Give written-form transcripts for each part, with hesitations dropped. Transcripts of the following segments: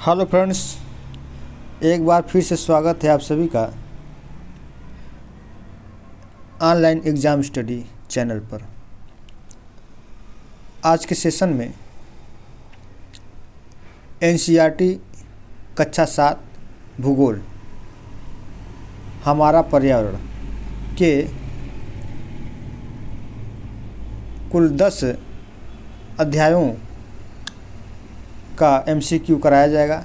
Hello friends, एक बार फिर से स्वागत है आप सभी का ऑनलाइन एग्ज़ाम स्टडी चैनल पर। आज के सेशन में एनसीईआरटी कक्षा 7 भूगोल हमारा पर्यावरण के कुल 10 अध्यायों का एमसीक्यू कराया जाएगा,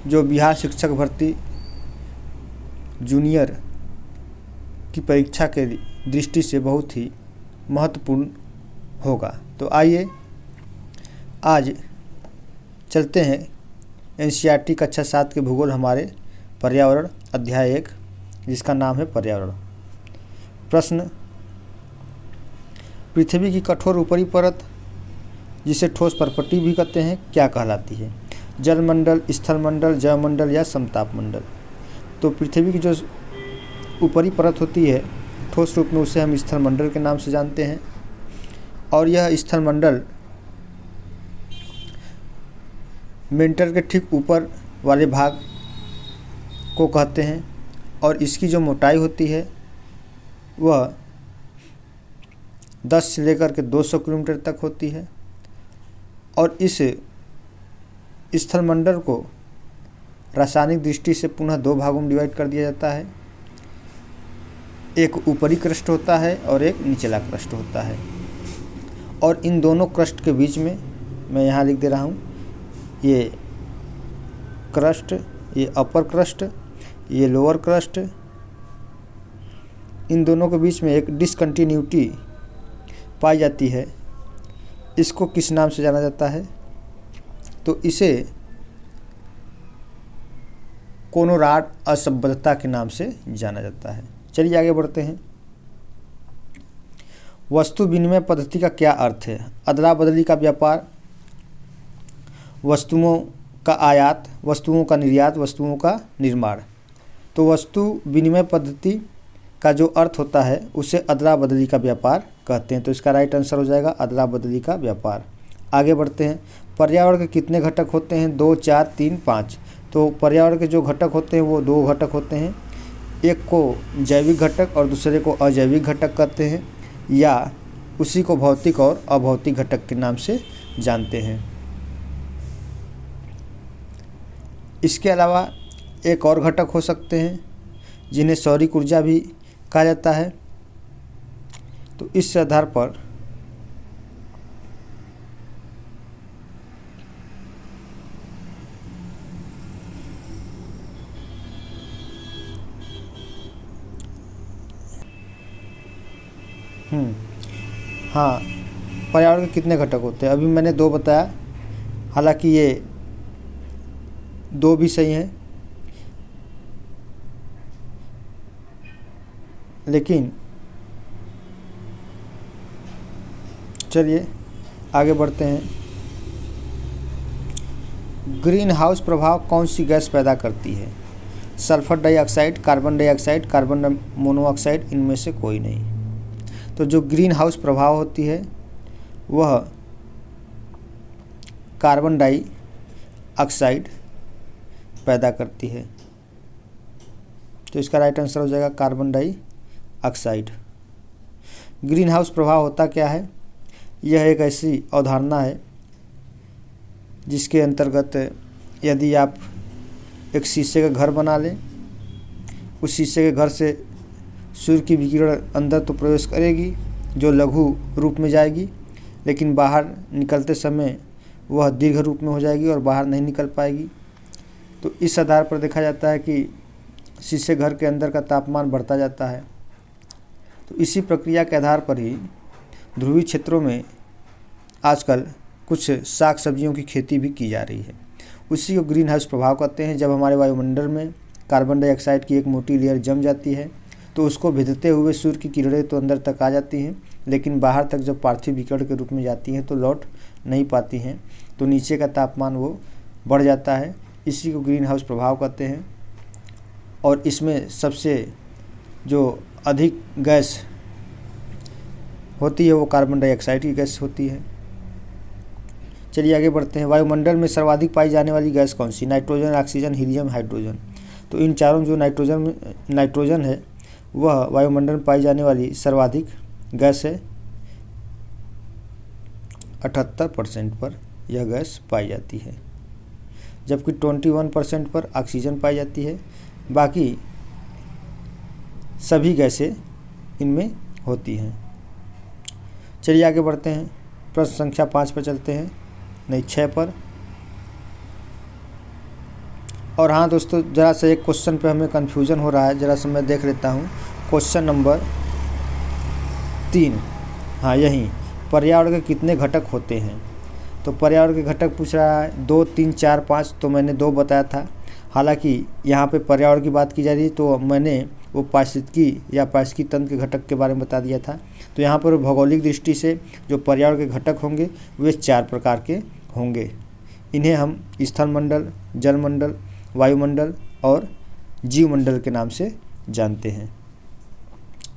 जो बिहार शिक्षक भर्ती जूनियर की परीक्षा के दृष्टि से बहुत ही महत्वपूर्ण होगा। तो आइए आज चलते हैं एनसीईआरटी कक्षा 7 के भूगोल हमारे पर्यावरण अध्याय 1, जिसका नाम है पर्यावरण। प्रश्न: पृथ्वी की कठोर ऊपरी परत, जिसे ठोस परपट्टी भी कहते हैं, क्या कहलाती है? जलमंडल, स्थलमंडल, जैवमंडल या समताप मंडल? तो पृथ्वी की जो ऊपरी परत होती है ठोस रूप में, उसे हम स्थलमंडल के नाम से जानते हैं। और यह स्थलमंडल मेंटल के ठीक ऊपर वाले भाग को कहते हैं, और इसकी जो मोटाई होती है वह 10 से लेकर के 200 किलोमीटर तक होती है। और इस स्थलमंडल को रासायनिक दृष्टि से पुनः 2 भागों में डिवाइड कर दिया जाता है। एक ऊपरी क्रस्ट होता है और एक निचला क्रस्ट होता है। और इन दोनों क्रस्ट के बीच में मैं यहाँ लिख दे रहा हूँ, ये क्रस्ट, ये अपर क्रस्ट, ये लोअर क्रस्ट, इन दोनों के बीच में एक डिसकंटिन्यूटी पाई जाती है। इसको किस नाम से जाना जाता है? तो इसे कोनोराड असंबद्धता के नाम से जाना जाता है। चलिए आगे बढ़ते हैं। वस्तु विनिमय पद्धति का क्या अर्थ है? अदला बदली का व्यापार, वस्तुओं का आयात, वस्तुओं का निर्यात, वस्तुओं का निर्माण। तो वस्तु विनिमय पद्धति का जो अर्थ होता है उसे अदला बदली का व्यापार कहते हैं। तो इसका राइट आंसर हो जाएगा अदला बदली का व्यापार। आगे बढ़ते हैं। पर्यावरण के कितने घटक होते हैं? 2, 4, 3, 5। तो पर्यावरण के जो घटक होते हैं वो 2 घटक होते हैं। एक को जैविक घटक और दूसरे को अजैविक घटक कहते हैं, या उसी को भौतिक और अभौतिक घटक के नाम से जानते हैं। इसके अलावा एक और घटक हो सकते हैं जिन्हें सौरिक ऊर्जा भी कहा जाता है। तो इस आधार पर हाँ, पर्यावरण के कितने घटक होते हैं? अभी मैंने 2 बताया, हालांकि ये 2 भी सही हैं, लेकिन चलिए आगे बढ़ते हैं। ग्रीन हाउस प्रभाव कौन सी गैस पैदा करती है? Sulphur dioxide, carbon dioxide, carbon monoxide, इनमें से कोई नहीं। तो जो ग्रीन हाउस प्रभाव होती है वह कार्बन डाइऑक्साइड पैदा करती है। तो इसका राइट आंसर हो जाएगा कार्बन डाइऑक्साइड। ग्रीन हाउस प्रभाव होता क्या है? यह एक ऐसी अवधारणा है जिसके अंतर्गत यदि आप एक शीशे का घर बना लें, उस शीशे के घर से सूर्य की विकिरण अंदर तो प्रवेश करेगी, जो लघु रूप में जाएगी, लेकिन बाहर निकलते समय वह दीर्घ रूप में हो जाएगी और बाहर नहीं निकल पाएगी। तो इस आधार पर देखा जाता है कि शीशे घर के अंदर का तापमान बढ़ता जाता है। तो इसी प्रक्रिया के आधार पर ही ध्रुवीय क्षेत्रों में आजकल कुछ साग सब्जियों की खेती भी की जा रही है। उसी को ग्रीन हाउस प्रभाव कहते हैं। जब हमारे वायुमंडल में कार्बन डाइऑक्साइड की एक मोटी लेयर जम जाती है तो उसको भेदते हुए सूर्य की किरणें तो अंदर तक आ जाती हैं, लेकिन बाहर तक जब पार्थिव विकिरण के रूप में जाती हैं तो लौट नहीं पाती हैं। तो नीचे का तापमान वो बढ़ जाता है। इसी को ग्रीन हाउस प्रभाव कहते हैं। और इसमें सबसे जो अधिक गैस होती है वो कार्बन डाइऑक्साइड की गैस होती है। चलिए आगे बढ़ते हैं। वायुमंडल में सर्वाधिक पाई जाने वाली गैस कौन सी? Nitrogen, oxygen, helium, hydrogen. तो इन चारों जो नाइट्रोजन है वह वायुमंडल में पाई जाने वाली सर्वाधिक गैस है। 78% पर यह गैस पाई जाती है, जबकि 21% पर ऑक्सीजन पाई जाती है। बाकी सभी गैसें इनमें होती हैं। चलिए आगे बढ़ते हैं। प्रश्न संख्या 5 पर चलते हैं, नहीं 6 पर। और हाँ दोस्तों, ज़रा सा एक क्वेश्चन पे हमें कन्फ्यूज़न हो रहा है, ज़रा सा मैं देख लेता हूँ। क्वेश्चन नंबर 3, हाँ यही, पर्यावरण के कितने घटक होते हैं? तो पर्यावरण के घटक पूछ रहा है 2, 3, 4, 5। तो मैंने 2 बताया था। हालांकि यहाँ पे पर्यावरण की बात की जा रही है तो मैंने वो पारिस्थितिकी या पारिस्थितिकी तंत्र के घटक के बारे में बता दिया था। तो यहाँ पर भौगोलिक दृष्टि से जो पर्यावरण के घटक होंगे वे 4 प्रकार के होंगे। इन्हें हम स्थलमंडल, जलमंडल, वायुमंडल और जीवमंडल के नाम से जानते हैं।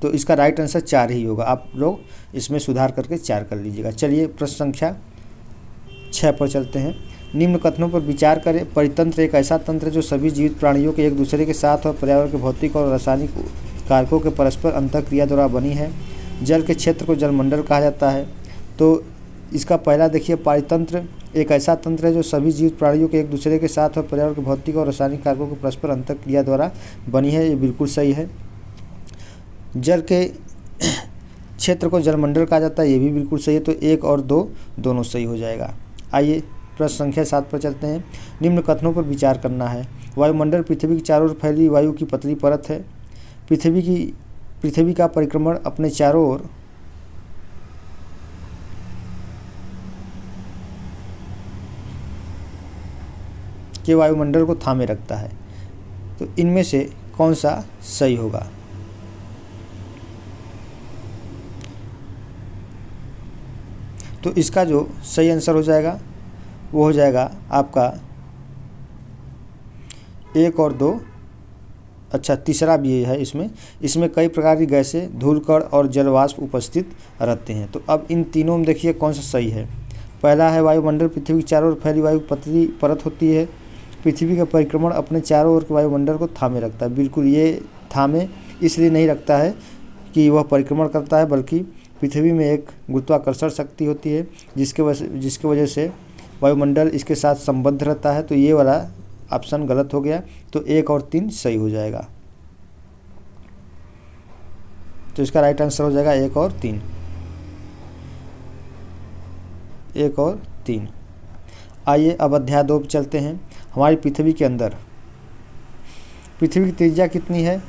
तो इसका राइट आंसर 4 ही होगा। आप लोग इसमें सुधार करके 4 कर लीजिएगा। चलिए प्रश्न संख्या 6 पर चलते हैं। निम्न कथनों पर विचार करें। परितंत्र एक ऐसा तंत्र है जो सभी जीवित प्राणियों के एक दूसरे के साथ और पर्यावरण के भौतिक और रासायनिक कारकों के परस्पर अंतःक्रिया द्वारा बनी है। जल के क्षेत्र को जलमंडल कहा जाता है। तो इसका पहला देखिए, परितंत्र एक ऐसा तंत्र है जो सभी जीवित प्राणियों के एक दूसरे के साथ और पर्यावरण के भौतिक और रासायनिक कारकों के परस्पर अंतःक्रिया द्वारा बनी है। ये बिल्कुल सही है। जल के क्षेत्र को जलमंडल कहा जाता है, ये भी बिल्कुल सही है। तो 1 और 2 दोनों सही हो जाएगा। आइए प्रश्न संख्या 7 पर चलते हैं। निम्न कथनों पर विचार करना है। वायुमंडल पृथ्वी के चारों ओर फैली वायु की पतली परत है। पृथ्वी का परिक्रमण अपने चारों ओर के वायुमंडल को थामे रखता है। तो इनमें से कौन सा सही होगा? तो इसका जो सही आंसर हो जाएगा वो हो जाएगा आपका 1 और 2। अच्छा, तीसरा भी है इसमें कई प्रकार की गैसें, धूलकण और जलवाष्प उपस्थित रहते हैं। तो अब इन तीनों में देखिए कौन सा सही है। पहला है वायुमंडल पृथ्वी के चारों ओर फैली वायु पतली परत होती है। पृथ्वी का परिक्रमण अपने चारों ओर के वायुमंडल को थामे रखता है। बिल्कुल, ये थामे इसलिए नहीं रखता है कि वह परिक्रमण करता है, बल्कि पृथ्वी में एक गुरुत्वाकर्षण शक्ति होती है जिसके वजह से वायुमंडल इसके साथ संबद्ध रहता है। तो ये वाला ऑप्शन गलत हो गया। तो 1 और 3 सही हो जाएगा। तो इसका राइट आंसर हो जाएगा 1 और 3। 1 और 3। आइए अब अध्याय 2 पर चलते हैं। हमारी पृथ्वी के अंदर पृथ्वी की त्रिज्या कितनी है?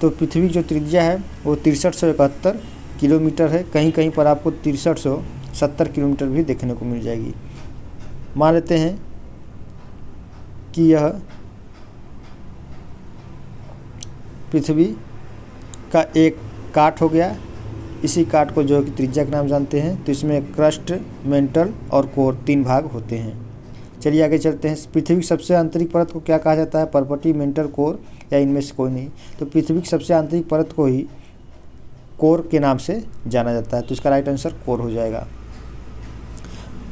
तो पृथ्वी की जो त्रिज्या है वो 6371 किलोमीटर है। कहीं कहीं पर आपको 6370 किलोमीटर भी देखने को मिल जाएगी। मान लेते हैं कि यह पृथ्वी का एक काट हो गया। इसी काट को जो कि त्रिज्या के नाम जानते हैं। तो इसमें क्रस्ट, मेंटल और कोर 3 भाग होते हैं। चलिए आगे चलते हैं। पृथ्वी की सबसे आंतरिक परत को क्या कहा जाता है? पर्पटी, मेंटल, कोर या इनमें से कोई नहीं? तो पृथ्वी की सबसे आंतरिक परत को ही कोर के नाम से जाना जाता है। तो इसका राइट आंसर कोर हो जाएगा।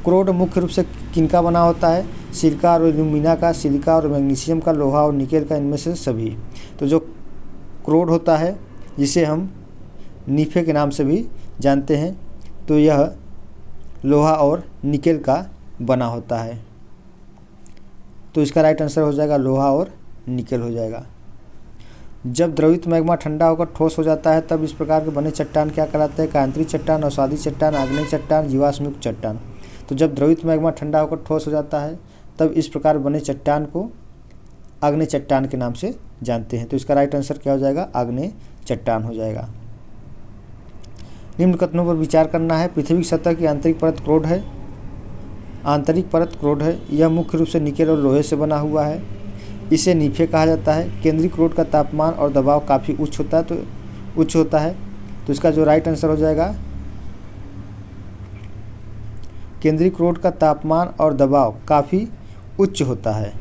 क्रोड मुख्य रूप से किनका बना होता है? सिलिका और एल्यूमिना का, सिलिका और मैग्नीशियम का, लोहा और निकेल का, इनमें से सभी। तो जो क्रोड होता है जिसे हम नीफे के नाम से भी जानते हैं, तो यह लोहा और निकेल का बना होता है। तो इसका राइट आंसर हो जाएगा लोहा और निकेल हो जाएगा। जब द्रवित मैग्मा ठंडा होकर ठोस हो जाता है तब इस प्रकार के बने चट्टान क्या कहलाते हैं? कांतरी चट्टान, अवसादी चट्टान, आग्नेय चट्टान, जीवाश्मयुक्त चट्टान। तो जब द्रवित मैग्मा ठंडा होकर ठोस हो जाता है तब इस प्रकार बने चट्टान को आग्नेय चट्टान के नाम से जानते हैं। तो इसका राइट आंसर क्या हो जाएगा? आग्नेय चट्टान हो जाएगा। निम्न कथनों पर विचार करना है। पृथ्वी की सतह की आंतरिक परत क्रोड है। आंतरिक परत क्रोड है। यह मुख्य रूप से निकेल और लोहे से बना हुआ है। इसे नीफे कहा जाता है। केंद्रीय क्रोड का तापमान और दबाव काफ़ी उच्च होता है। तो इसका जो राइट आंसर हो जाएगा, केंद्रीय क्रोड का तापमान और दबाव काफ़ी उच्च होता है।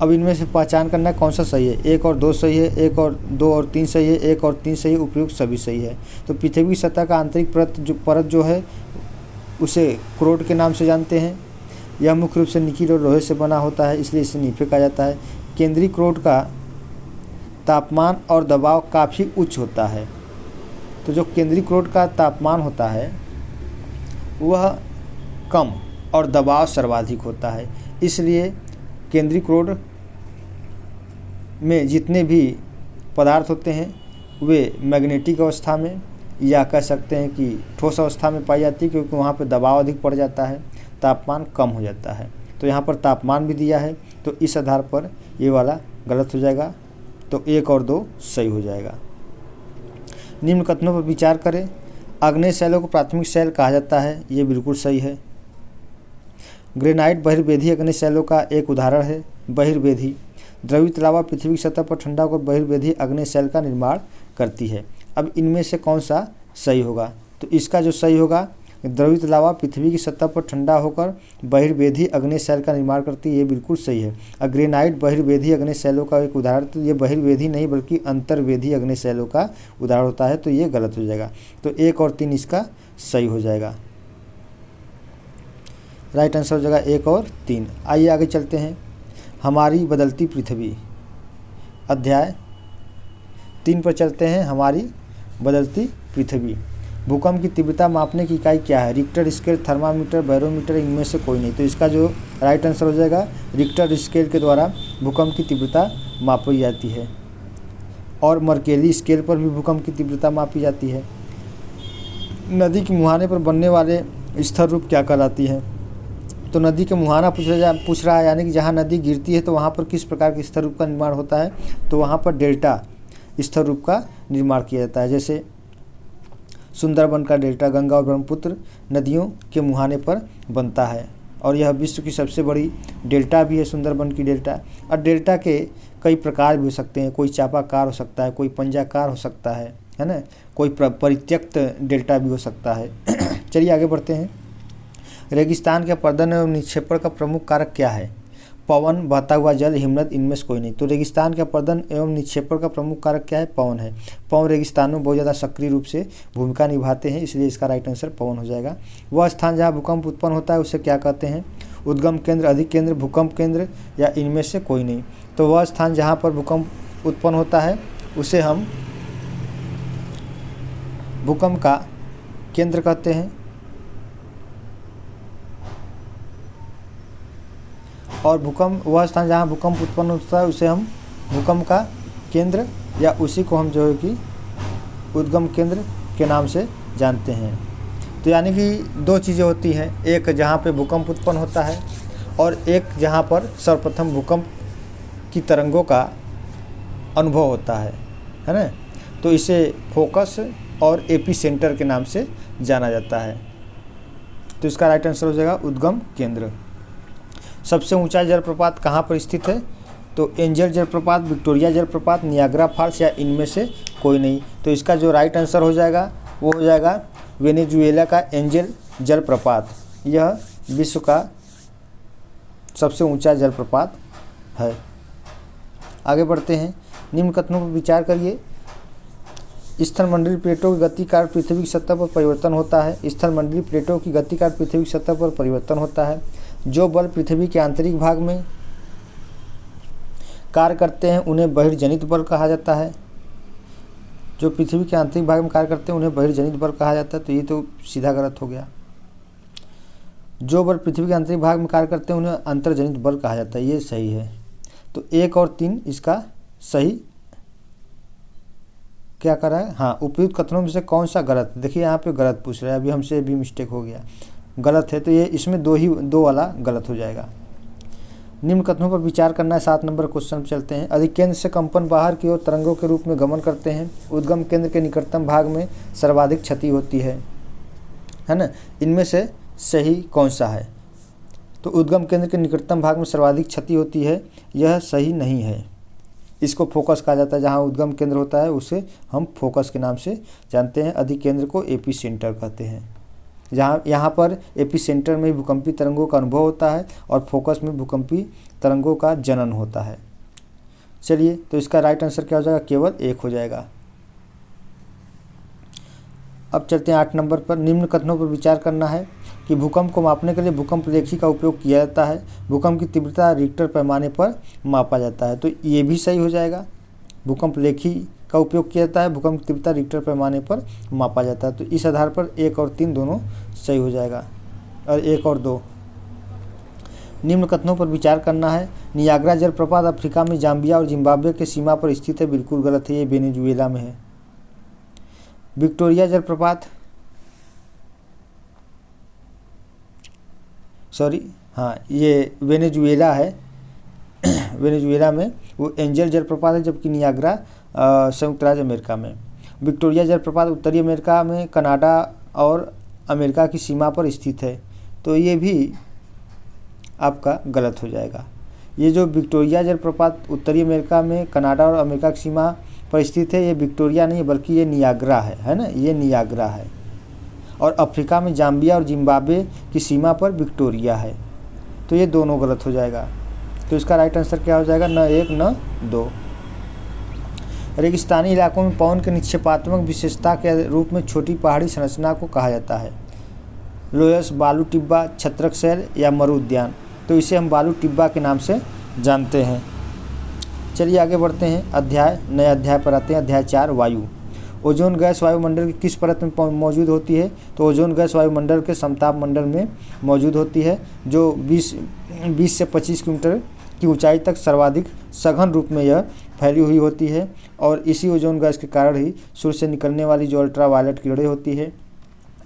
अब इनमें से पहचान करना है कौन सा सही है। 1 और 2 सही है, 1 और 2 और 3 सही है, 1 और 3 सही है, उपयुक्त सभी सही है। तो पृथ्वी की सतह का आंतरिक परत जो है उसे क्रोड के नाम से जानते हैं। यह मुख्य रूप से निकिल और लोहे से बना होता है, इसलिए इसे नीफे कहा जाता है। केंद्रीय क्रोड का तापमान और दबाव काफ़ी उच्च होता है। तो जो केंद्रीय क्रोड का तापमान होता है वह कम और दबाव सर्वाधिक होता है, इसलिए केंद्रीय क्रोड में जितने भी पदार्थ होते हैं वे मैग्नेटिक अवस्था में या कह सकते हैं कि ठोस अवस्था में पाई जाती है, क्योंकि वहाँ पर दबाव अधिक पड़ जाता है, तापमान कम हो जाता है। तो यहाँ पर तापमान भी दिया है, तो इस आधार पर ये वाला गलत हो जाएगा, तो 1 और 2 सही हो जाएगा। निम्न कथनों पर विचार करें। आग्नेय शैलों को प्राथमिक शैल कहा जाता है, ये बिल्कुल सही है। ग्रेनाइट बहिर्वेधी आग्नेय शैलों का एक उदाहरण है। बहिर्वेधी द्रवित लावा पृथ्वी की सतह पर ठंडा होकर बहिर्वेधी आग्नेय शैल का निर्माण करती है। अब इनमें से कौन सा सही होगा? तो इसका जो सही होगा, द्रवित लावा पृथ्वी की सतह पर ठंडा होकर बहिर्वेधी आग्नेय शैल का निर्माण करती है, ये बिल्कुल सही है। ग्रेनाइट बहिर्वेधी आग्नेय शैलों का एक उदाहरण, तो ये बहिर्वेधी नहीं बल्कि अंतर्वेधी आग्नेय शैलों का उदाहरण होता है, तो ये गलत हो जाएगा। तो 1 और 3 इसका सही हो जाएगा। राइट आंसर हो जाएगा 1 और 3। आइए आगे चलते हैं। हमारी बदलती पृथ्वी, अध्याय 3 पर चलते हैं। हमारी बदलती पृथ्वी। भूकंप की तीव्रता मापने की इकाई क्या है? रिक्टर स्केल, थर्मामीटर, बैरोमीटर, इनमें से कोई नहीं। तो इसका जो राइट आंसर हो जाएगा, रिक्टर स्केल के द्वारा भूकंप की तीव्रता मापी जाती है, और मर्केली स्केल पर भी भूकंप की तीव्रता मापी जाती है। नदी के मुहाने पर बनने वाले स्थिर रूप क्या कहलाती है? तो नदी के मुहाना पूछ रहा है, यानी कि जहाँ नदी गिरती है तो वहाँ पर किस प्रकार के स्थिर रूप का निर्माण होता है? तो वहाँ पर डेल्टा स्थिर रूप का निर्माण किया जाता है। जैसे सुंदरबन का डेल्टा गंगा और ब्रह्मपुत्र नदियों के मुहाने पर बनता है, और यह विश्व की सबसे बड़ी डेल्टा भी है, सुंदरबन की डेल्टा। और डेल्टा के कई प्रकार भी हो सकते हैं, कोई चापाकार हो सकता है, कोई पंजाकार हो सकता है ना, कोई परित्यक्त डेल्टा भी हो सकता है। चलिए आगे बढ़ते हैं। रेगिस्तान के अपरदन एवं निक्षेपण का प्रमुख कारक क्या है? पवन, बहता हुआ जल, हिमनद, इनमें से कोई नहीं। तो रेगिस्तान के अपरदन एवं निक्षेपण का प्रमुख कारक क्या है? पवन है। पवन रेगिस्तानों में बहुत ज़्यादा सक्रिय रूप से भूमिका निभाते हैं, इसलिए इसका राइट आंसर पवन हो जाएगा। वह स्थान जहाँ भूकंप उत्पन्न होता है उसे क्या कहते हैं? उद्गम केंद्र, अधिक केंद्र, भूकंप केंद्र, या इनमें से कोई नहीं। तो वह स्थान जहाँ पर भूकंप उत्पन्न होता है उसे हम भूकंप का केंद्र कहते हैं, और भूकंप वह स्थान जहाँ भूकंप उत्पन्न होता है उसे हम भूकंप का केंद्र, या उसी को हम जो है कि उद्गम केंद्र के नाम से जानते हैं। तो यानी कि 2 चीज़ें होती हैं, एक जहाँ पे भूकंप उत्पन्न होता है और एक जहाँ पर सर्वप्रथम भूकंप की तरंगों का अनुभव होता है ना। तो इसे फोकस और एपीसेंटर के नाम से जाना जाता है। तो इसका राइट आंसर हो जाएगा उद्गम केंद्र। सबसे ऊंचा जलप्रपात कहाँ पर स्थित है? तो एंजल जलप्रपात, विक्टोरिया जलप्रपात, नियाग्रा फॉल्स, या इनमें से कोई नहीं। तो इसका जो राइट आंसर हो जाएगा वो हो जाएगा वेनेजुएला का एंजल जलप्रपात। यह विश्व का सबसे ऊंचा जलप्रपात है। आगे बढ़ते हैं। निम्न कथनों पर विचार करिए। स्थलमंडलीय प्लेटों की गति कारण पृथ्वी की सतह पर परिवर्तन होता है। स्थलमंडलीय प्लेटों की गति कारण पृथ्वी की सतह पर परिवर्तन होता है। जो बल पृथ्वी के आंतरिक भाग में कार्य करते हैं उन्हें बहिर्जनित बल कहा जाता है। जो पृथ्वी के आंतरिक भाग में कार्य करते हैं उन्हें बहिर्जनित बल कहा जाता है। तो ये तो सीधा गलत हो गया। जो बल पृथ्वी के आंतरिक भाग में कार्य करते हैं उन्हें अंतर्जनित बल कहा जाता है, ये सही है। तो 1 और 3 इसका सही क्या कर रहा है? हाँ, उपयुक्त कथनों में से कौन सा गलत? देखिए यहाँ पे गलत पूछ रहा है, अभी हमसे भी मिस्टेक हो गया, गलत है। तो ये इसमें 2 वाला गलत हो जाएगा। निम्न कथनों पर विचार करना है। 7 नंबर क्वेश्चन पर चलते हैं। अधिक केंद्र से कंपन बाहर की ओर तरंगों के रूप में गमन करते हैं। उद्गम केंद्र के निकटतम भाग में सर्वाधिक क्षति होती है ना। इनमें से सही कौन सा है? तो उद्गम केंद्र के निकटतम भाग में सर्वाधिक क्षति होती है, यह सही नहीं है। इसको फोकस कहा जाता है। जहाँ उद्गम केंद्र होता है उसे हम फोकस के नाम से जानते हैं। अधिक केंद्र को एपी सेंटर कहते हैं। यहाँ पर एपी सेंटर में भूकंपी तरंगों का अनुभव होता है और फोकस में भूकंपी तरंगों का जनन होता है। चलिए, तो इसका राइट आंसर क्या हो जाएगा? केवल 1 हो जाएगा। अब चलते हैं 8 नंबर पर। निम्न कथनों पर विचार करना है कि भूकंप को मापने के लिए भूकंप रेखी का उपयोग किया जाता है। भूकंप की तीव्रता रिक्टर पैमाने पर मापा जाता है। तो ये भी सही हो जाएगा। भूकंप रेखी का उपयोग किया जाता है, भूकंप की तीव्रता रिक्टर पैमाने पर मापा जाता है। तो इस आधार पर 1 और 3 दोनों सही हो जाएगा, और 1 और 2। निम्न कथनों पर विचार करना है। नियाग्रा जलप्रपात अफ्रीका में जाम्बिया और जिम्बाब्वे के सीमा पर स्थित है। बिल्कुल गलत है, ये वेनेजुएला में है। विक्टोरिया जलप्रपात, ये वेनेजुएला है। वेनेजुएला में वो एंजल जलप्रपात है, जबकि नियाग्रा संयुक्त राज्य अमेरिका में। विक्टोरिया जलप्रपात उत्तरी अमेरिका में कनाडा और अमेरिका की सीमा पर स्थित है। तो ये भी आपका गलत हो जाएगा। ये जो विक्टोरिया जलप्रपात उत्तरी अमेरिका में कनाडा और अमेरिका की सीमा पर स्थित है, ये विक्टोरिया नहीं बल्कि ये नियाग्रा है ना, ये नियाग्रा है। और अफ्रीका में जाम्बिया और जिम्बाब्वे की सीमा पर विक्टोरिया है। तो ये दोनों गलत हो जाएगा। तो इसका राइट आंसर क्या हो जाएगा? न 1 न 2। रेगिस्तानी इलाकों में पवन के निक्षेपात्मक विशेषता के रूप में छोटी पहाड़ी संरचना को कहा जाता है। लोयस, बालू टिब्बा, छत्रक शैल या मरु उद्यान। तो इसे हम बालू टिब्बा के नाम से जानते हैं। चलिए आगे बढ़ते हैं। नए अध्याय पर आते हैं। अध्याय 4 वायु। ओजोन गैस वायुमंडल की किस परत में मौजूद होती है? तो ओजोन गैस वायुमंडल के समताप मंडल में मौजूद होती है, जो 20 से 25 किलोमीटर की ऊंचाई तक सर्वाधिक सघन रूप में यह फैली हुई होती है। और इसी ओजोन गैस के कारण ही सूर्य से निकलने वाली जो अल्ट्रा वायलेट किरणें होती है,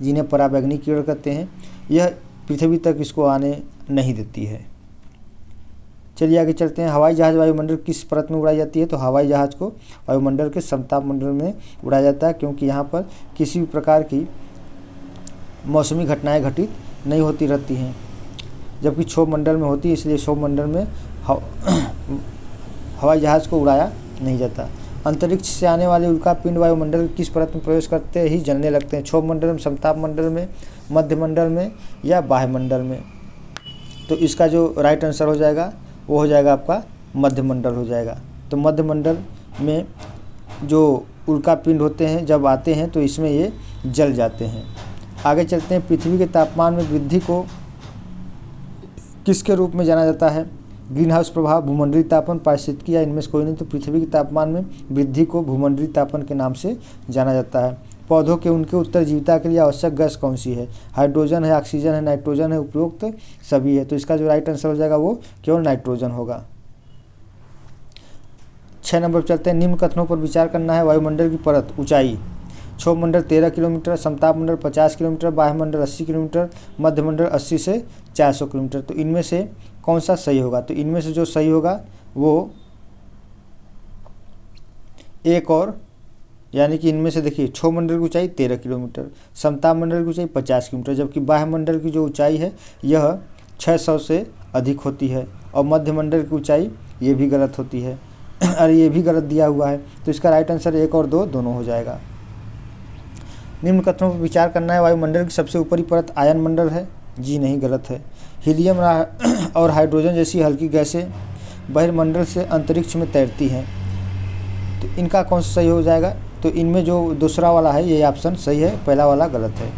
जिन्हें पराबैंगनी किरण कहते हैं, यह पृथ्वी तक इसको आने नहीं देती है। चलिए आगे चलते हैं। हवाई जहाज़ वायुमंडल किस परत में उड़ाई जाती है? तो हवाई जहाज़ को वायुमंडल के समताप मंडल में उड़ाया जाता है, क्योंकि यहाँ पर किसी भी प्रकार की मौसमी घटनाएं घटित नहीं होती रहती हैं, जबकि क्षोभ मंडल में होती है। इसलिए क्षोभ मंडल में हवाई जहाज़ को उड़ाया नहीं जाता। अंतरिक्ष से आने वाले उल्कापिंड वायुमंडल किस परत में प्रवेश करते ही जलने लगते हैं? क्षोभ मंडल में, समताप मंडल में, मध्य मंडल में या बाह्य मंडल में? तो इसका जो राइट आंसर हो जाएगा वो हो जाएगा आपका मध्य मंडल हो जाएगा। तो मध्य मंडल में जो उल्कापिंड होते हैं जब आते हैं तो इसमें ये जल जाते हैं। आगे चलते हैं। पृथ्वी के तापमान में वृद्धि को किसके रूप में जाना जाता है? ग्रीन हाउस प्रभाव, भूमंडलीय तापन, पारिस्थितिकी या इनमें से कोई नहीं। तो पृथ्वी के तापमान में वृद्धि को भूमंडलीय तापन के नाम से जाना जाता है। पौधों के उनके उत्तरजीविता के लिए आवश्यक गैस कौन सी है? हाइड्रोजन है, ऑक्सीजन है, नाइट्रोजन है, उपयुक्त सभी है। तो इसका जो राइट आंसर हो जाएगा वो केवल नाइट्रोजन होगा। 6 नंबर पर चलते हैं। निम्न कथनों पर विचार करना है। वायुमंडल की परत ऊंचाई। क्षोभ मंडल 13 किलोमीटर, समताप मंडल 50 किलोमीटर, बाह्य मंडल 80 किलोमीटर, मध्य मंडल 80 से 400 किलोमीटर। तो इनमें से कौन सा सही होगा? तो इनमें से जो सही होगा वो 1 और, यानी कि इनमें से देखिए, क्षोभ मंडल की ऊंचाई 13 किलोमीटर, समताप मंडल की ऊंचाई 50 किलोमीटर, जबकि बाह्य मंडल की जो ऊंचाई है यह 600 से अधिक होती है। और मध्य मंडल की ऊंचाई ये भी गलत होती है। अरे ये भी गलत दिया हुआ है। तो इसका राइट आंसर 1 और 2 दोनों हो जाएगा। निम्न कथनों पर विचार करना है। वायुमंडल की सबसे ऊपरी परत आयन मंडल है। जी नहीं, गलत है। हीलियम और हाइड्रोजन जैसी हल्की गैसें बहिर्मंडल से अंतरिक्ष में तैरती हैं। तो इनका कौन सा सही हो जाएगा? तो इनमें जो दूसरा वाला है ये ऑप्शन सही है, पहला वाला गलत है।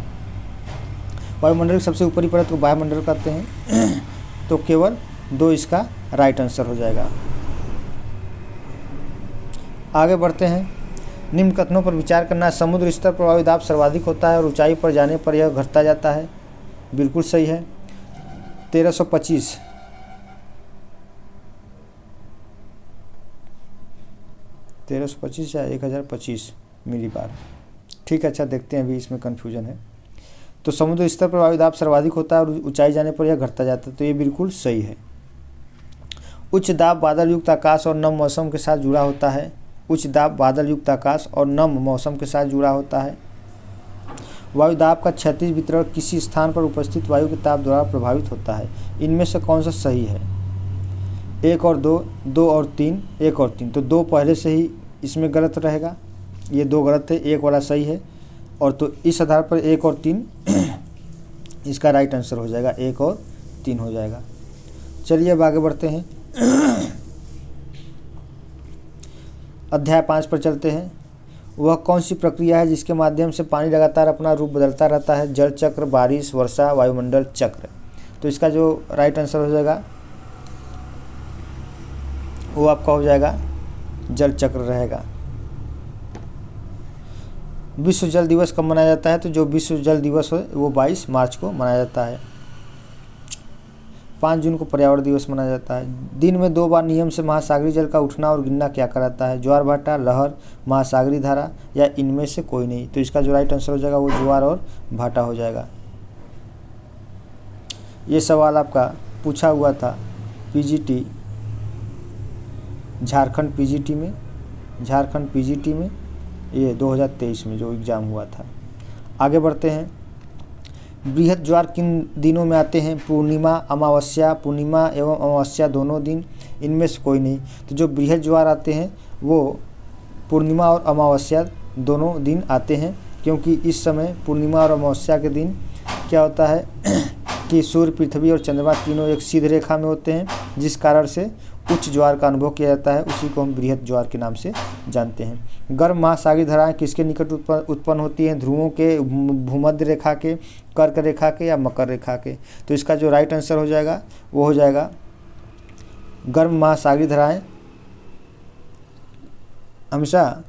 वायुमंडल की सबसे ऊपरी परत को वायुमंडल कहते हैं। तो केवल 2 इसका राइट आंसर हो जाएगा। आगे बढ़ते हैं। निम्न कथनों पर विचार करना है। समुद्र स्तर पर वायुदाब सर्वाधिक होता है और ऊंचाई पर जाने पर यह घटता जाता है। बिल्कुल सही है। 1325 या 1025 मिलीबार। ठीक है, अच्छा देखते हैं, अभी इसमें कन्फ्यूजन है। तो समुद्र स्तर पर वायुदाब सर्वाधिक होता है और ऊंचाई जाने पर यह घटता जाता है। तो ये बिल्कुल सही है। उच्च दाब बादल युक्त आकाश और नम मौसम के साथ जुड़ा होता है। उच्च दाब बादल युक्त आकाश और नम मौसम के साथ जुड़ा होता है। वायुदाब का क्षैतिज वितरण किसी स्थान पर उपस्थित वायु के ताप द्वारा प्रभावित होता है। इनमें से कौन सा सही है? 1 और 2, 2 और 3, 1 और 3। तो 2 पहले से ही इसमें गलत रहेगा, ये 2 गलत है, 1 वाला सही है। और तो इस आधार पर 1 और 3 इसका राइट आंसर हो जाएगा, 1 और 3 हो जाएगा। चलिए अब आगे बढ़ते हैं। अध्याय 5 पर चलते हैं। वह कौन सी प्रक्रिया है जिसके माध्यम से पानी लगातार अपना रूप बदलता रहता है? जल चक्र, बारिश, वर्षा, वायुमंडल चक्र। तो इसका जो राइट आंसर हो जाएगा वो आपका हो जाएगा जल चक्र रहेगा। विश्व जल दिवस कब मनाया जाता है? तो जो विश्व जल दिवस है वो 22 मार्च को मनाया जाता है। 5 जून को पर्यावरण दिवस मनाया जाता है। दिन में 2 बार नियम से महासागरीय जल का उठना और गिरना क्या कहलाता है? ज्वार भाटा, लहर, महासागरीय धारा या इनमें से कोई नहीं। तो इसका जो राइट आंसर हो जाएगा वो ज्वार और भाटा हो जाएगा। ये सवाल आपका पूछा हुआ था पीजीटी झारखंड पीजीटी में ये 2023 में जो एग्ज़ाम हुआ था। आगे बढ़ते हैं। बृहद ज्वार किन दिनों में आते हैं? पूर्णिमा, अमावस्या, पूर्णिमा एवं अमावस्या दोनों दिन, इनमें से कोई नहीं। तो जो बृहद ज्वार आते हैं वो पूर्णिमा और अमावस्या दोनों दिन आते हैं, क्योंकि इस समय पूर्णिमा और अमावस्या के दिन क्या होता है कि सूर्य, पृथ्वी और चंद्रमा तीनों एक सीधी रेखा में होते हैं, जिस कारण से उच्च ज्वार का अनुभव किया जाता है। उसी को हम बृहद ज्वार के नाम से जानते हैं। गर्म महासागरीय धाराएं किसके निकट उत्पन्न होती हैं? ध्रुवों के, भूमध्य रेखा के, कर्क रेखा के या मकर रेखा के। तो इसका जो राइट आंसर हो जाएगा वो हो जाएगा गर्म महासागरीय धाराएं हमेशा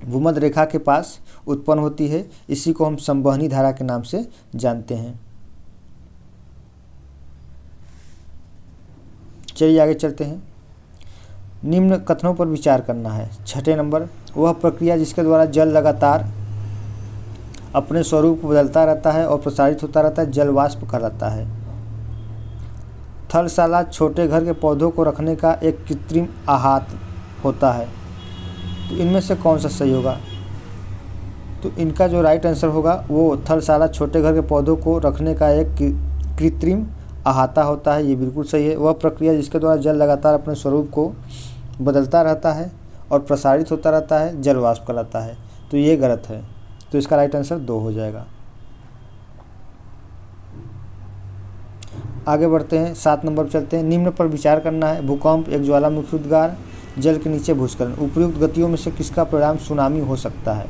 भूमध्य रेखा के पास उत्पन्न होती है। इसी को हम संवहनी धारा के नाम से जानते हैं। चलिए आगे चलते हैं। निम्न कथनों पर विचार करना है। 6 नंबर, वह प्रक्रिया जिसके द्वारा जल लगातार अपने स्वरूप को बदलता रहता है और प्रसारित होता रहता है, जल वाष्प कहलाता है। थलशाला छोटे घर के पौधों को रखने का एक कृत्रिम आहत होता है। तो इनमें से कौन सा सही होगा? तो इनका जो राइट आंसर होगा वो थलशाला छोटे घर के पौधों को रखने का एक कृत्रिम अहाता होता है। ये बिल्कुल सही है। वह प्रक्रिया जिसके द्वारा जल लगातार अपने स्वरूप को बदलता रहता है और प्रसारित होता रहता है, जल वाष्प कहलाता है। तो ये गलत है। तो इसका राइट आंसर 2 हो जाएगा। आगे बढ़ते हैं। 7 नंबर पर चलते हैं। निम्न पर विचार करना है। भूकंप, एक ज्वालामुखी उद्गार, जल के नीचे भूस्खलन, उपयुक्त गतियों में से किसका परिणाम सुनामी हो सकता है?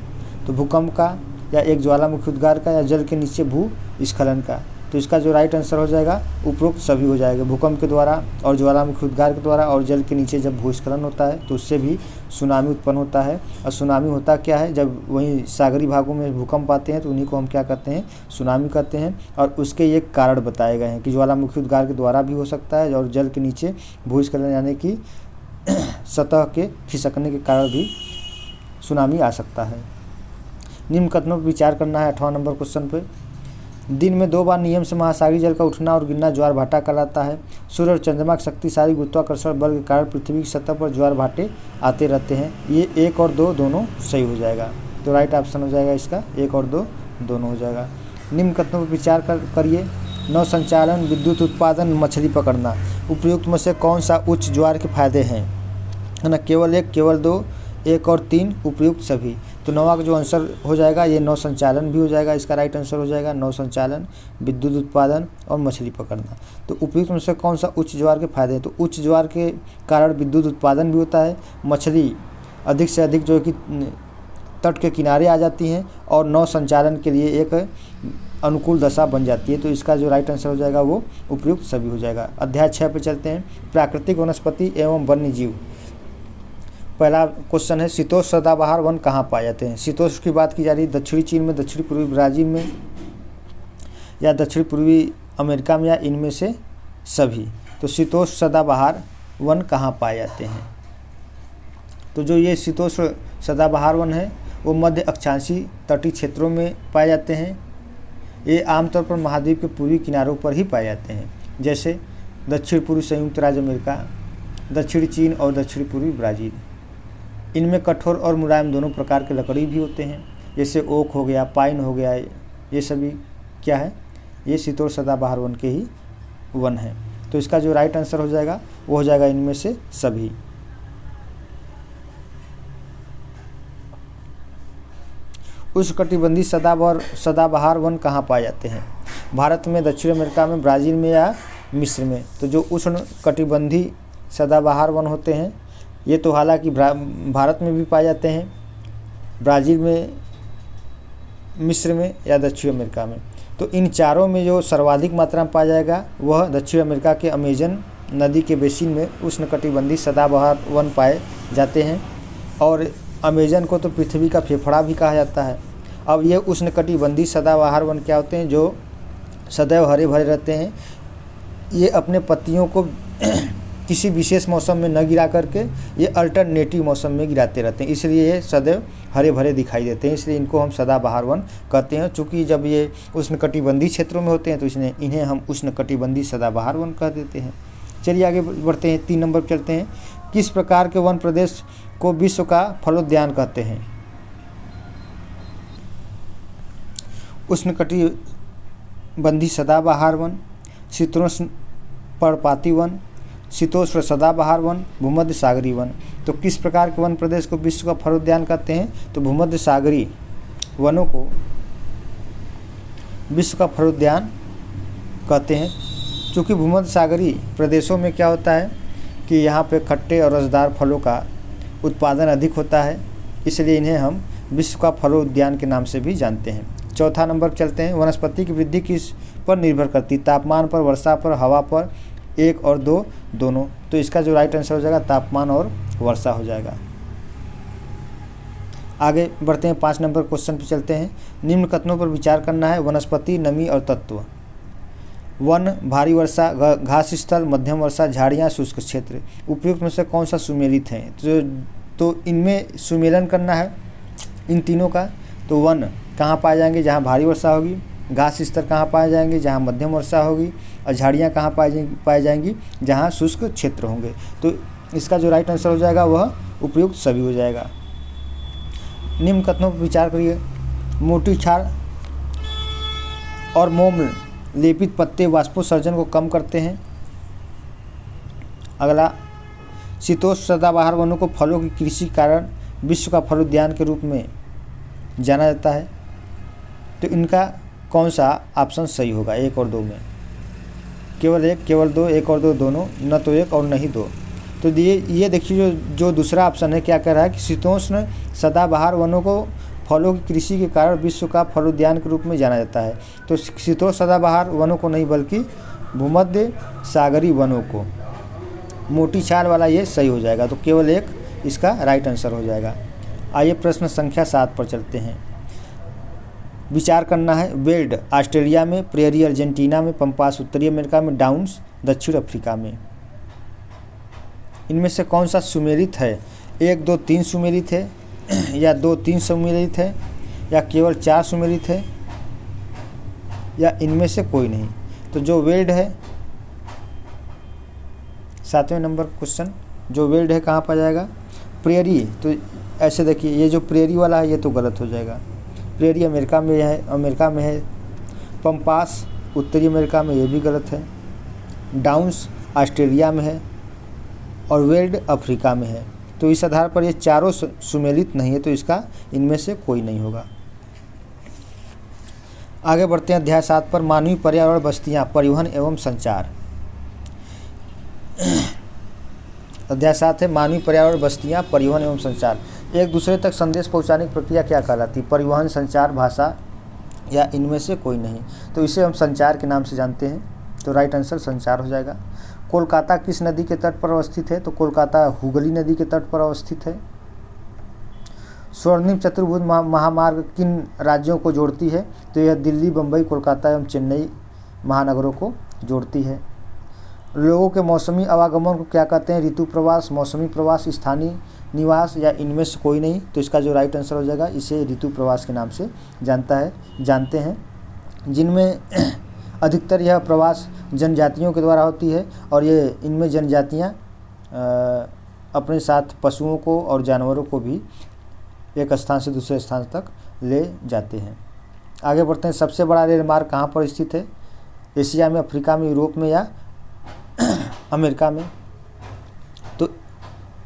तो भूकंप का, या एक ज्वालामुखी उद्गार का, या जल के नीचे भूस्खलन का। तो इसका जो राइट आंसर हो जाएगा उपरोक्त सभी हो जाएगा। भूकंप के द्वारा और ज्वालामुखी उद्गार के द्वारा और जल के नीचे जब भूस्खलन होता है तो उससे भी सुनामी उत्पन्न होता है। और सुनामी होता क्या है? जब वहीं सागरी भागों में भूकंप आते हैं तो उन्हीं को हम क्या कहते हैं? सुनामी कहते हैं। और उसके ये कारण बताए गए हैं कि ज्वालामुखी उद्गार के द्वारा भी हो सकता है और जल के नीचे भूस्खलन यानी कि सतह के खिसकने के कारण भी सुनामी आ सकता है। निम्न कथनों पर विचार करना है। 8वां नंबर क्वेश्चन पे। दिन में 2 बार नियम से महासागरीय जल का उठना और गिरना ज्वार भाटा कहलाता है। सूर्य और चंद्रमा के शक्तिशाली गुरुत्वाकर्षण बल के कारण पृथ्वी की सतह पर ज्वार भाटे आते रहते हैं। ये 1 और 2 दोनों सही हो जाएगा। तो राइट ऑप्शन हो जाएगा इसका 1 और 2 दोनों हो जाएगा। निम्न कथनों पर विचार करिए। नौ संचालन, विद्युत उत्पादन, मछली पकड़ना, उपयुक्त में से कौन सा उच्च ज्वार के फायदे हैं? है ना, केवल 1, केवल 2, 1 और 3, उपयुक्त सभी। तो 9वां का जो आंसर हो जाएगा ये नौ संचालन भी हो जाएगा। इसका राइट आंसर हो जाएगा नौ संचालन, विद्युत उत्पादन और मछली पकड़ना। तो उपयुक्त में से कौन सा उच्च ज्वार के फायदे हैं? तो उच्च ज्वार के कारण विद्युत उत्पादन भी होता है, मछली अधिक से अधिक जो है कि तट के किनारे आ जाती हैं और नौ संचालन के लिए एक अनुकूल दशा बन जाती है। तो इसका जो राइट आंसर हो जाएगा वो उपयुक्त सभी हो जाएगा। अध्याय 6 पे चलते हैं। प्राकृतिक वनस्पति एवं वन्य जीव। पहला क्वेश्चन है, शीतोष्ण सदाबहार वन कहाँ पाए जाते हैं? शीतोष्ण की बात की जा रही है दक्षिणी चीन में, दक्षिणी पूर्वी ब्राज़ील में, या दक्षिणी पूर्वी अमेरिका में, या इनमें से सभी। तो शीतोष्ण सदाबहार वन कहाँ पाए जाते हैं? तो जो ये शीतोष्ण सदाबहार वन है वो मध्य अक्षांशीय तटीय क्षेत्रों में पाए जाते हैं। ये आमतौर पर महाद्वीप के पूर्वी किनारों पर ही पाए जाते हैं, जैसे दक्षिण पूर्वी संयुक्त राज्य अमेरिका, दक्षिणी चीन और दक्षिणी पूर्वी ब्राज़ील। इनमें कठोर और मुलायम दोनों प्रकार के लकड़ी भी होते हैं, जैसे ओक हो गया, पाइन हो गया। ये सभी क्या है? ये शीतोष्ण सदाबहार वन के ही वन है। तो इसका जो राइट आंसर हो जाएगा वो हो जाएगा इनमें से सभी। उष्णकटिबंधीय सदाबहार वन कहाँ पाए जाते हैं? भारत में, दक्षिण अमेरिका में, ब्राज़ील में या मिस्र में। तो जो उष्णकटिबंधीय सदाबहार वन होते हैं ये तो हालांकि भारत में भी पाए जाते हैं ब्राज़ील में, मिस्र में या दक्षिण अमेरिका में। तो इन चारों में जो सर्वाधिक मात्रा में पाया जाएगा वह दक्षिण अमेरिका के अमेजन नदी के बेसिन में उष्णकटिबंधीय सदाबहार वन पाए जाते हैं। और अमेजन को तो पृथ्वी का फेफड़ा भी कहा जाता है। अब ये उष्णकटिबंधीय सदाबहार वन क्या होते हैं, जो सदैव हरे भरे रहते हैं। ये अपने पत्तियों को किसी विशेष मौसम में न गिरा करके ये अल्टरनेटिव मौसम में गिराते रहते हैं, इसलिए ये सदैव हरे भरे दिखाई देते हैं, इसलिए इनको हम सदाबहार वन कहते हैं। चूँकि जब ये उष्णकटिबंधीय क्षेत्रों में होते हैं तो इसने इन्हें हम उष्णकटिबंधीय सदाबहार वन कह देते हैं। चलिए आगे बढ़ते हैं, 3 नंबर पर चलते हैं। किस प्रकार के वन प्रदेश को विश्व का फलोद्यान कहते हैं? उष्णकटिबंधीय सदाबहार वन, शीतोष्ण पर्णपाती वन, शीतोष्ण सदाबहार वन, भूमध्य सागरीय वन। तो किस प्रकार के वन प्रदेश को विश्व का फलोद्यान कहते हैं? तो भूमध्य सागरीय वनों को विश्व का फलोद्यान कहते हैं। क्योंकि भूमध्य सागरीय प्रदेशों में क्या होता है कि यहाँ पे खट्टे और रसदार फलों का उत्पादन अधिक होता है, इसलिए इन्हें हम विश्व का फलोद्यान के नाम से भी जानते हैं। 4 नंबर पर चलते हैं। वनस्पति की वृद्धि किस पर निर्भर करती? तापमान पर, वर्षा पर, हवा पर, 1 और 2 दोनों। तो इसका जो राइट आंसर हो जाएगा तापमान और वर्षा हो जाएगा। आगे बढ़ते हैं, 5 नंबर क्वेश्चन पे चलते हैं। निम्न कथनों पर विचार करना है। वनस्पति, नमी और तत्व। वन, भारी वर्षा, घास स्थल, मध्यम वर्षा, झाड़ियाँ, शुष्क क्षेत्र। उपयुक्त में से कौन सा सुमेलित है? तो इनमें सुमेलन करना है इन तीनों का। तो वन कहाँ पाए जाएंगे? जहाँ भारी वर्षा होगी। घास स्तर कहाँ पाए जाएंगे? जहाँ मध्यम वर्षा होगी। और झाड़ियाँ कहाँ पाए जाएंगी? जहाँ शुष्क क्षेत्र होंगे। तो इसका जो राइट आंसर हो जाएगा वह उपयुक्त सभी हो जाएगा। निम्न कथनों पर विचार करिए। मोटी छाल और मोम लेपित पत्ते वाष्पोत्सर्जन को कम करते हैं। अगला, शीतोष्ण सदाबहार वनों को फलों की कृषि के कारण विश्व का फलोद्यान के रूप में जाना जाता है। तो इनका कौन सा ऑप्शन सही होगा 1 और 2 में? केवल 1, केवल 2, 1 और 2 दोनों, न तो 1 और न ही 2। तो ये देखिए जो दूसरा ऑप्शन है क्या कह रहा है कि शीतोष्ण सदाबहार वनों को फलों की कृषि के कारण विश्व का फलोद्यान के रूप में जाना जाता है। तो शीतोष्ण सदाबहार वनों को नहीं बल्कि भूमध्य सागरीय वनों को। मोटी छाल वाला ये सही हो जाएगा। तो केवल 1 इसका राइट आंसर हो जाएगा। आइए प्रश्न संख्या 7 पर चलते हैं। विचार करना है। वेल्ड ऑस्ट्रेलिया में, प्रेरी अर्जेंटीना में, पंपास उत्तरी अमेरिका में, डाउन्स दक्षिण अफ्रीका में। इनमें से कौन सा सुमेलित है? 1, 2, 3 सुमेलित है, या 2, 3 सुमेलित है, या केवल 4 सुमेलित है, या इनमें से कोई नहीं? तो जो वेल्ड है, 7वें नंबर क्वेश्चन, जो वेल्ड है कहाँ पर जाएगा? प्रेरी। तो ऐसे देखिए, ये जो प्रेरी वाला है ये तो गलत हो जाएगा। प्रेरी अमेरिका में है। पंपास उत्तरी अमेरिका में, ये भी गलत है। डाउन्स ऑस्ट्रेलिया में है और वेल्ड अफ्रीका में है। तो इस आधार पर ये चारों सुमेलित नहीं है, तो इसका इनमें से कोई नहीं होगा। आगे बढ़ते हैं अध्याय 7 पर। मानवीय पर्यावरण, बस्तियाँ, परिवहन एवं संचार। अध्याय 7 है मानवीय पर्यावरण, बस्तियाँ, परिवहन एवं संचार। एक दूसरे तक संदेश पहुँचाने की प्रक्रिया क्या कहलाती है? परिवहन, संचार, भाषा, या इनमें से कोई नहीं? तो इसे हम संचार के नाम से जानते हैं। तो राइट आंसर संचार हो जाएगा। कोलकाता किस नदी के तट पर अवस्थित है? तो कोलकाता हुगली नदी के तट पर अवस्थित है। स्वर्णिम चतुर्भुज महामार्ग किन राज्यों को जोड़ती है? तो यह दिल्ली, बम्बई, कोलकाता एवं चेन्नई महानगरों को जोड़ती है। लोगों के मौसमी आवागमन को क्या कहते हैं? ऋतु प्रवास, मौसमी प्रवास, स्थानीय निवास, या इनमें से कोई नहीं? तो इसका जो राइट आंसर हो जाएगा, इसे ऋतु प्रवास के नाम से जानते हैं, जिनमें अधिकतर यह प्रवास जनजातियों के द्वारा होती है। और ये इनमें जनजातियाँ अपने साथ पशुओं को और जानवरों को भी एक स्थान से दूसरे स्थान तक ले जाते हैं। आगे बढ़ते हैं। सबसे बड़ा रेल मार्ग कहाँ पर स्थित है? एशिया में, अफ्रीका में, यूरोप में, या अमेरिका में? तो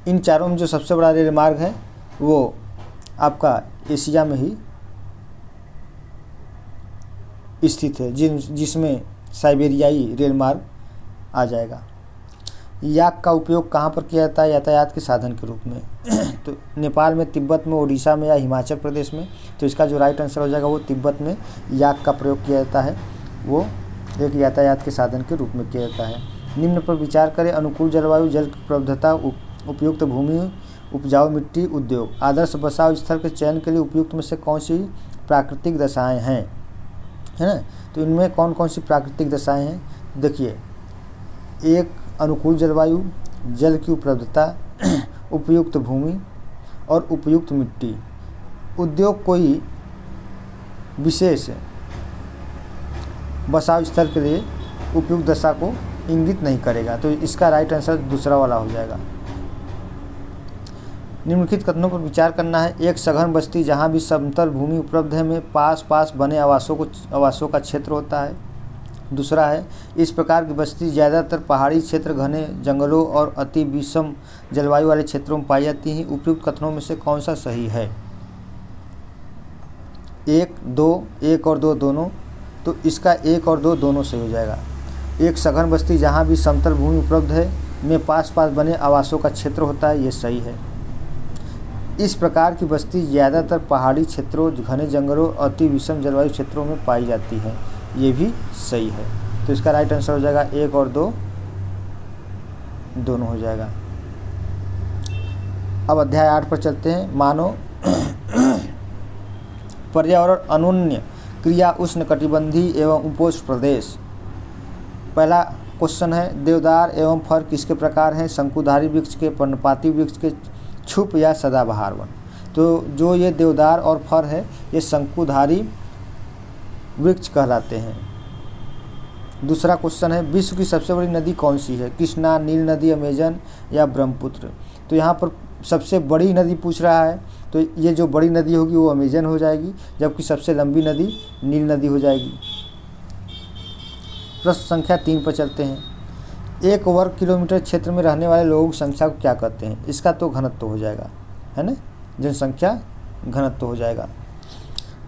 इन चारों में जो सबसे बड़ा रेल मार्ग है वो आपका एशिया में ही स्थित है, जिसमें साइबेरियाई रेल मार्ग आ जाएगा। याक का उपयोग कहाँ पर किया जाता है? यातायात के साधन के रूप में। तो नेपाल में, तिब्बत में, उड़ीसा में या हिमाचल प्रदेश में। तो इसका जो राइट आंसर हो जाएगा वो तिब्बत में याक का प्रयोग किया जाता है, वो एक यातायात के साधन के रूप में किया जाता है। निम्न पर विचार करें। अनुकूल जलवायु, जल की उपलब्धता, उपयुक्त भूमि, उपजाऊ मिट्टी, उद्योग। आदर्श बसाव स्थल के चयन के लिए उपयुक्त में से कौन सी प्राकृतिक दशाएँ हैं, है ना? तो इनमें कौन कौन सी प्राकृतिक दशाएँ हैं? देखिए, एक अनुकूल जलवायु, जल की उपलब्धता, उपयुक्त भूमि और उपयुक्त मिट्टी। उद्योग कोई विशेष बसाव स्थल के लिए उपयुक्त दशा को इंगित नहीं करेगा। तो इसका राइट आंसर दूसरा वाला हो जाएगा। निम्नलिखित कथनों पर विचार करना है। एक सघन बस्ती जहाँ भी समतल भूमि उपलब्ध है में पास पास बने आवासों का क्षेत्र होता है। दूसरा है, इस प्रकार की बस्ती ज़्यादातर पहाड़ी क्षेत्र, घने जंगलों और अति विषम जलवायु वाले क्षेत्रों में पाई जाती हैं। उपयुक्त कथनों में से कौन सा सही है? 1, 2, 1 और 2 दोनों। तो इसका 1 और 2 दोनों सही हो जाएगा। एक सघन बस्ती जहाँ भी समतल भूमि उपलब्ध है में पास पास बने आवासों का क्षेत्र होता है, ये सही है। इस प्रकार की बस्ती ज़्यादातर पहाड़ी क्षेत्रों, घने जंगलों, अति विषम जलवायु क्षेत्रों में पाई जाती है, ये भी सही है। तो इसका राइट आंसर हो जाएगा 1 और 2 दोनों हो जाएगा। अब अध्याय 8 पर चलते हैं। मानव पर्यावरण अनुन्य क्रिया उष्णकटिबंधीय एवं उपोष्ण प्रदेश। पहला क्वेश्चन है, देवदार एवं फर किसके प्रकार हैं? शंकुधारी वृक्ष के, पर्णपाती वृक्ष के, छुप या सदाबहार वन। तो जो ये देवदार और फर है ये शंकुधारी वृक्ष कहलाते हैं। दूसरा क्वेश्चन है, विश्व की सबसे बड़ी नदी कौन सी है? कृष्णा, नील नदी, अमेजन या ब्रह्मपुत्र। तो यहाँ पर सबसे बड़ी नदी पूछ रहा है, तो ये जो बड़ी नदी होगी वो अमेजन हो जाएगी, जबकि सबसे लंबी नदी नील नदी हो जाएगी। प्रश्न संख्या 3 पर चलते हैं। 1 वर्ग किलोमीटर क्षेत्र में रहने वाले लोगों की संख्या को क्या कहते हैं? इसका तो घनत्व हो जाएगा, है ना? जनसंख्या घनत्व हो जाएगा।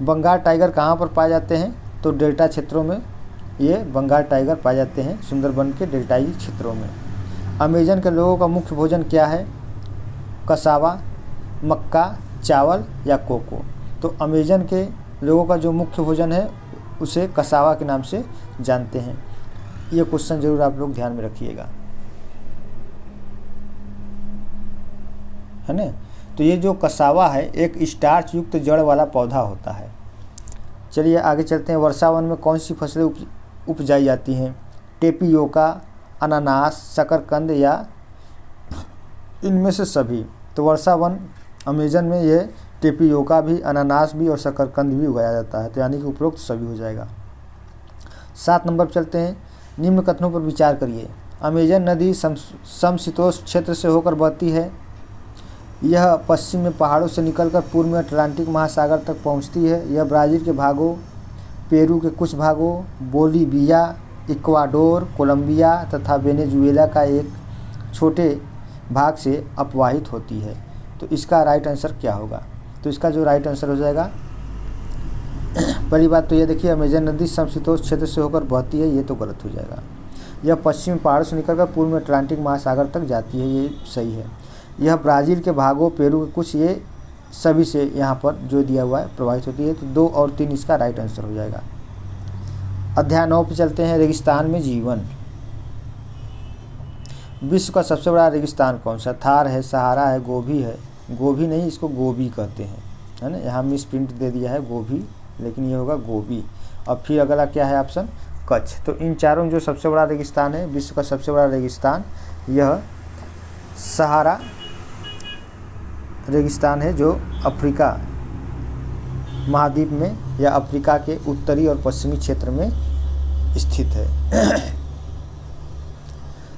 बंगाल टाइगर कहाँ पर पाए जाते हैं? तो डेल्टा क्षेत्रों में ये बंगाल टाइगर पाए जाते हैं, सुंदरबन के डेल्टाई क्षेत्रों में। अमेजन के लोगों का मुख्य भोजन क्या है? कसावा, मक्का, चावल या कोको। तो अमेजन के लोगों का जो मुख्य भोजन है उसे कसावा के नाम से जानते हैं। ये क्वेश्चन जरूर आप लोग ध्यान में रखिएगा, है ना? तो ये जो कसावा है एक स्टार्च युक्त जड़ वाला पौधा होता है। चलिए आगे चलते हैं। वर्षावन में कौन सी फसलें उपजाई जाती हैं? टेपियोका, अनानास, शकरकंद या इनमें से सभी। तो वर्षावन अमेजन में ये टेपियोका भी, अनानास भी और शकरकंद भी उगाया जाता है। तो यानी कि उपरोक्त सभी हो जाएगा। 7 नंबर पर चलते हैं। निम्न कथनों पर विचार करिए। अमेजन नदी समशीतोष्ण क्षेत्र से होकर बहती है। यह पश्चिम में पहाड़ों से निकलकर पूर्व में अटलांटिक महासागर तक पहुंचती है। यह ब्राज़ील के भागों, पेरू के कुछ भागों, बोलीविया, इक्वाडोर, कोलंबिया तथा वेनेजुएला का एक छोटे भाग से अपवाहित होती है। तो इसका राइट आंसर क्या होगा? तो इसका जो राइट आंसर हो जाएगा, पहली बात तो ये देखिए, अमेजन नदी समशीतोष्ण क्षेत्र से होकर बहती है, ये तो गलत हो जाएगा। यह पश्चिम पहाड़ों से निकलकर पूर्व में अटलांटिक महासागर तक जाती है, ये सही है। यह ब्राज़ील के भागों, पेरू के कुछ, ये सभी से यहाँ पर जो दिया हुआ है प्रभावित होती है। तो 2 और 3 इसका राइट आंसर हो जाएगा। अध्याय 9 पर चलते हैं। रेगिस्तान में जीवन। विश्व का सबसे बड़ा रेगिस्तान कौन सा? थार है, सहारा है, गोभी है। गोभी नहीं, इसको गोबी कहते हैं, है ना? यहाँ मिस प्रिंट दे दिया है गोभी, लेकिन ये होगा गोभी। और फिर अगला क्या है ऑप्शन? कच्छ। तो इन चारों में जो सबसे बड़ा रेगिस्तान है, विश्व का सबसे बड़ा रेगिस्तान, यह सहारा रेगिस्तान है, जो अफ्रीका महाद्वीप में या अफ्रीका के उत्तरी और पश्चिमी क्षेत्र में स्थित है।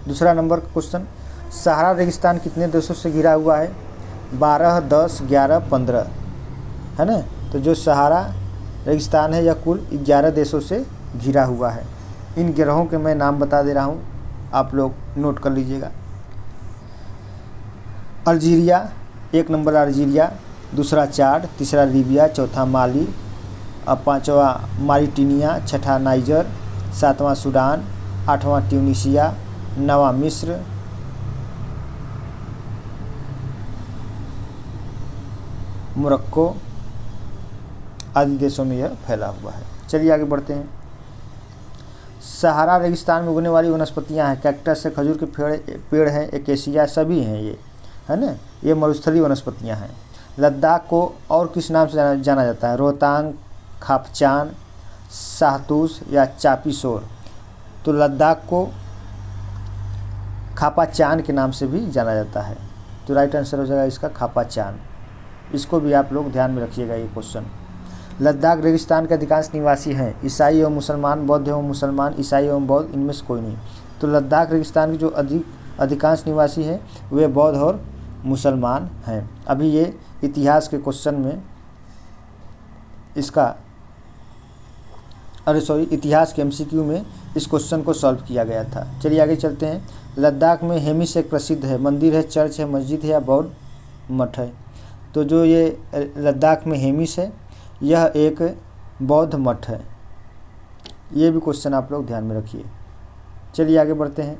दूसरा नंबर का क्वेश्चन, सहारा रेगिस्तान कितने देशों से घिरा हुआ है? 12, 10, 11, 15, है ना? तो जो सहारा रेगिस्तान है यह कुल 11 देशों से घिरा हुआ है। इन ग्रहों के मैं नाम बता दे रहा हूँ, आप लोग नोट कर लीजिएगा। अल्जीरिया, 1 नंबर अल्जीरिया, दूसरा चाड, तीसरा लीबिया, चौथा माली, अब 5वां मारिटानिया, 6ठा नाइजर, 7वां सूडान, 8वां ट्यूनीशिया, 9वां मिस्र, मोरक्को आदि देशों में यह फैला हुआ है। चलिए आगे बढ़ते हैं। सहारा रेगिस्तान में उगने वाली वनस्पतियां हैं, कैक्टस है, खजूर के पेड़ हैं, एकेसिया सभी हैं ये, है ना। ये मरुस्थलीय वनस्पतियां हैं। लद्दाख को और किस नाम से जाना जाता है? रोहतांग, खापचान, शाहतूश या चापीसोर। तो लद्दाख को खापाचान के नाम से भी जाना जाता है। तो राइट आंसर हो जाएगा इसका खापाचान। इसको भी आप लोग ध्यान में रखिएगा ये क्वेश्चन। लद्दाख रेगिस्तान के अधिकांश निवासी हैं ईसाई एवं मुसलमान, बौद्ध एवं मुसलमान, ईसाई एवं बौद्ध, इनमें से कोई नहीं। तो लद्दाख रेगिस्तान के जो अधिकांश निवासी हैं वे बौद्ध और मुसलमान हैं। अभी ये इतिहास के क्वेश्चन में इसका इतिहास के MCQ में इस क्वेश्चन को सॉल्व किया गया था। चलिए आगे चलते हैं। लद्दाख में हेमिस एक प्रसिद्ध है, मंदिर है, चर्च है, मस्जिद है या बौद्ध मठ है। तो जो ये लद्दाख में हेमिस है यह एक बौद्ध मठ है। ये भी क्वेश्चन आप लोग ध्यान में रखिए। चलिए आगे बढ़ते हैं।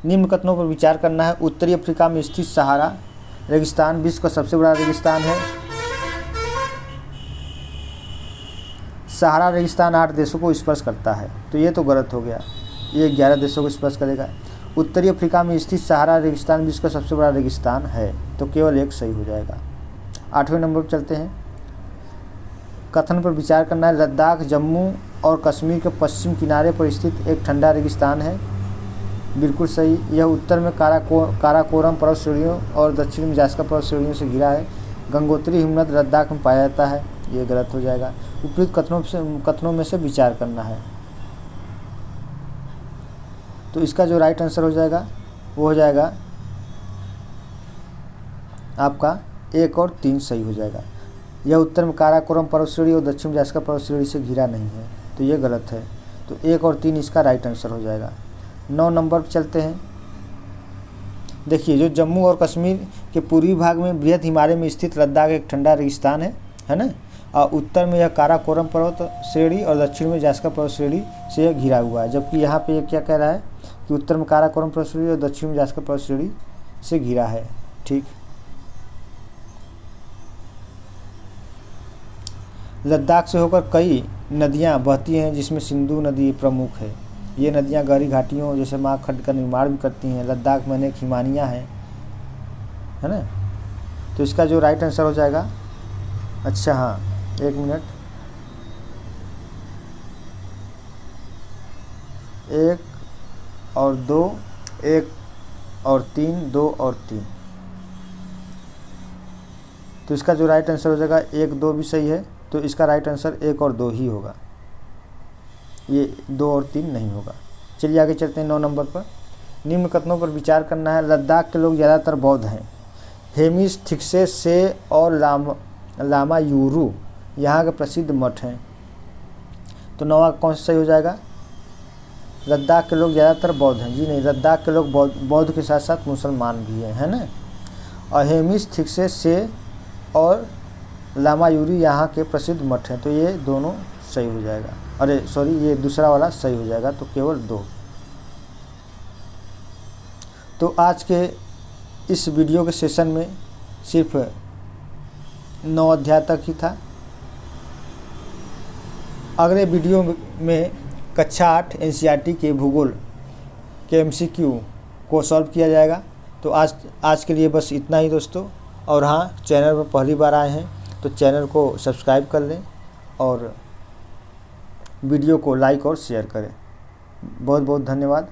निम्न कथनों पर विचार करना है। उत्तरी अफ्रीका में स्थित सहारा रेगिस्तान विश्व का सबसे बड़ा रेगिस्तान है। सहारा रेगिस्तान 8 देशों को स्पर्श करता है, तो ये तो गलत हो गया, ये 11 देशों को स्पर्श करेगा। उत्तरी अफ्रीका में स्थित सहारा रेगिस्तान विश्व का सबसे बड़ा रेगिस्तान है, तो केवल एक सही हो जाएगा। 8वें नंबर पर चलते हैं। कथन पर विचार करना है। लद्दाख जम्मू और कश्मीर के पश्चिम किनारे पर स्थित एक ठंडा रेगिस्तान है। बिल्कुल सही। यह उत्तर में काराकोरम पर्वत श्रेणियों और दक्षिण में जास्का पर्वत श्रेणियों से घिरा है। गंगोत्री हिमनद लद्दाख में पाया जाता है, ये गलत हो जाएगा। उपयुक्त कथनों में से विचार करना है। तो इसका जो राइट आंसर हो जाएगा वो हो जाएगा आपका 1 और 3 सही हो जाएगा। यह उत्तर में काराकोरम पर्वत श्रेणी और दक्षिण में जास्का पर्वत श्रेणी से घिरा नहीं है, तो ये गलत है। तो 1 और 3 इसका राइट आंसर हो जाएगा। 9 नंबर पर चलते हैं। देखिए, जो जम्मू और कश्मीर के पूर्वी भाग में बृहद हिमालय में स्थित लद्दाख एक ठंडा रेगिस्तान है ना। और उत्तर में यह काराकोरम पर्वत श्रेणी और दक्षिण में जास्का पर्वत श्रेणी से यह घिरा हुआ है। जबकि यहाँ पे क्या कह रहा है कि उत्तर में काराकोरम पर्वत श्रेणी और दक्षिण में जास्का पर्वत श्रेणी से घिरा है। ठीक। लद्दाख से होकर कई नदियाँ बहती हैं, जिसमें सिंधु नदी प्रमुख है। ये नदियाँ गहरी घाटियों जैसे महाखंड का निर्माण भी करती हैं। लद्दाख में अनेक हिमानियाँ हैं, है ना। तो इसका जो राइट आंसर हो जाएगा, अच्छा हाँ 1 मिनट, 1 और 2, 1 और 3, 2 और 3। तो इसका जो राइट आंसर हो जाएगा 1, 2 भी सही है, तो इसका राइट आंसर 1 और 2 ही होगा, ये 2 और 3 नहीं होगा। चलिए आगे चलते हैं 9 नंबर पर। निम्न कथनों पर विचार करना है। लद्दाख के लोग ज़्यादातर बौद्ध हैं। हेमिस, थिक्से, से और लामा यूरू यहाँ के प्रसिद्ध मठ हैं। तो 9वां कौन सा सही हो जाएगा? लद्दाख के लोग ज़्यादातर बौद्ध हैं। जी नहीं, लद्दाख के लोग बौद्ध के साथ साथ मुसलमान भी हैं, है ना। और हेमिस, थिक्से, से और लामायूरी यहाँ के प्रसिद्ध मठ हैं, तो ये दोनों सही हो जाएगा। अरे सॉरी, ये दूसरा वाला सही हो जाएगा, तो केवल 2। तो आज के इस वीडियो के सेशन में सिर्फ 9 अध्याय तक ही था। अगले वीडियो में कक्षा 8 NCERT के भूगोल के MCQ को सॉल्व किया जाएगा। तो आज के लिए बस इतना ही दोस्तों। और हाँ, चैनल पर पहली बार आए हैं तो चैनल को सब्सक्राइब कर लें और वीडियो को लाइक और शेयर करें। बहुत बहुत धन्यवाद।